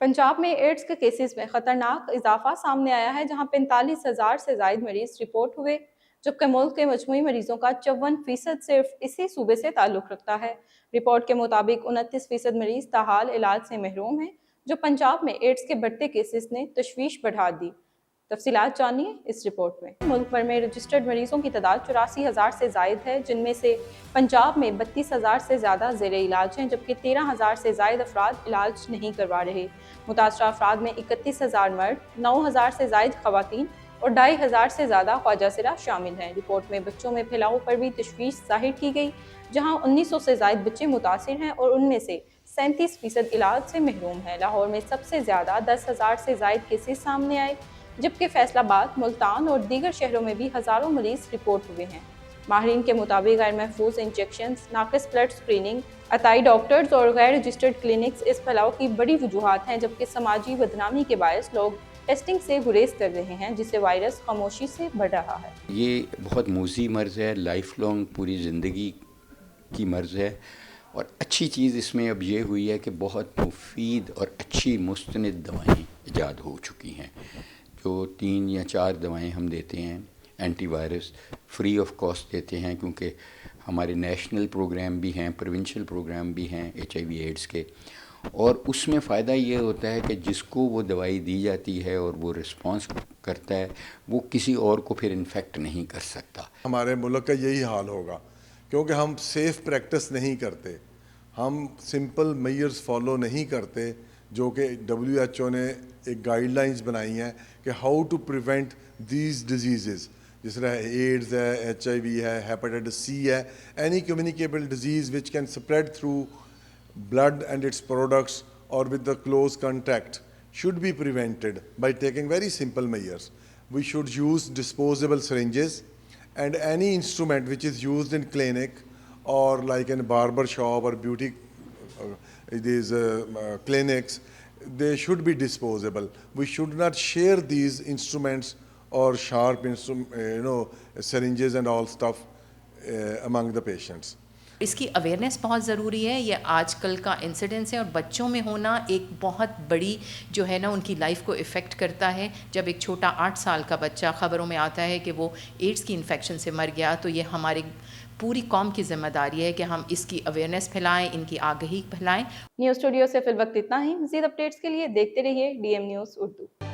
पंजाब में एड्स के केसेस में खतरनाक इजाफा सामने आया है, जहां 45,000 से जायद मरीज रिपोर्ट हुए, जबकि मुल्क के मजमूई मरीजों का 54% सिर्फ इसी सूबे से ताल्लुक रखता है। रिपोर्ट के मुताबिक 29% मरीज ताहाल इलाज से महरूम हैं, जो पंजाब में एड्स के बढ़ते केसेस ने तशवीश बढ़ा दी। तफसीलात जानिए इस रिपोर्ट में। मुल्क भर में रजिस्टर्ड मरीजों की तादाद 84,000 से जायद है, जिनमें से पंजाब में 32,000 से ज़्यादा ज़ेर इलाज हैं, जबकि 13,000 से जायद अफराद इलाज नहीं करवा रहे। मुतासरा अफराद में 31,000 मर्द, 9,000 से जायद खवातीन और 2,500 से ज़्यादा ख्वाजा सिरा शामिल हैं। रिपोर्ट में बच्चों में फैलाव पर भी तशवीश जाहिर की गई, जहाँ 1900 से जायद बच्चे मुतासिर हैं और उनमें से 37% इलाज से महरूम हैं। लाहौर में सबसे ज़्यादा 10,000 से जायद केसेस सामने आए, जबकि फैसलाबाद, मुल्तान और दीगर शहरों में भी हज़ारों मरीज रिपोर्ट हुए हैं। माहिरीन के मुताबिक गैर महफूज इंजेक्शन, नाकिस ब्लड स्क्रीनिंग, अताई डॉक्टर्स और गैर रजिस्टर्ड क्लिनिक्स इस फैलाव की बड़ी वजूहात हैं, जबकि समाजी बदनामी के बायस लोग टेस्टिंग से गुरेज कर रहे हैं, जिससे वायरस खामोशी से बढ़ रहा है। ये बहुत मूजी मर्ज़ है, लाइफ लॉन्ग पूरी ज़िंदगी की मर्ज़ है। और अच्छी चीज़ इसमें अब ये हुई है कि बहुत मुफीद और अच्छी मुस्तनद दवाएं ईजाद हो चुकी हैं। जो 3 या 4 दवाएं हम देते हैं anti virus, free of cost देते हैं, क्योंकि हमारे नेशनल प्रोग्राम भी हैं, प्रोविंशियल प्रोग्राम भी हैं HIV एड्स के। और उसमें फ़ायदा ये होता है कि जिसको वो दवाई दी जाती है और वो रिस्पॉन्स करता है, वो किसी और को फिर इन्फेक्ट नहीं कर सकता। हमारे मुल्क का यही हाल होगा, क्योंकि हम सेफ़ प्रैक्टिस नहीं करते, हम सिंपल मेजर्स फॉलो नहीं करते, जो कि WHO ने एक गाइडलाइंस बनाई हैं कि how to prevent these diseases, जिस तरह एड्स है, HIV है, हेपेटाइटिस C है, any communicable disease which can spread through blood and its products or with the close contact should be prevented by taking very simple measures. We should use disposable syringes, and any instrument which is used in clinic or like in barber shop or beauty these clinics, they should be disposable. We should not share these instruments or sharp syringes and all stuff among the patients. इसकी awareness बहुत ज़रूरी है। ये आजकल का incidence है और बच्चों में होना एक बहुत बड़ी जो है ना उनकी लाइफ को इफ़ेक्ट करता है। जब एक छोटा 8 साल का बच्चा ख़बरों में आता है कि वो एड्स की इन्फेक्शन से मर गया, तो ये हमारी पूरी कौम की ज़िम्मेदारी है कि हम इसकी अवेयरनेस फैलाएं, इनकी आगाही फैलाएं। न्यूज़ स्टूडियो से फिल वक्त इतना ही। मज़ीद अपडेट्स के लिए देखते रहिए DM न्यूज़ उर्दू।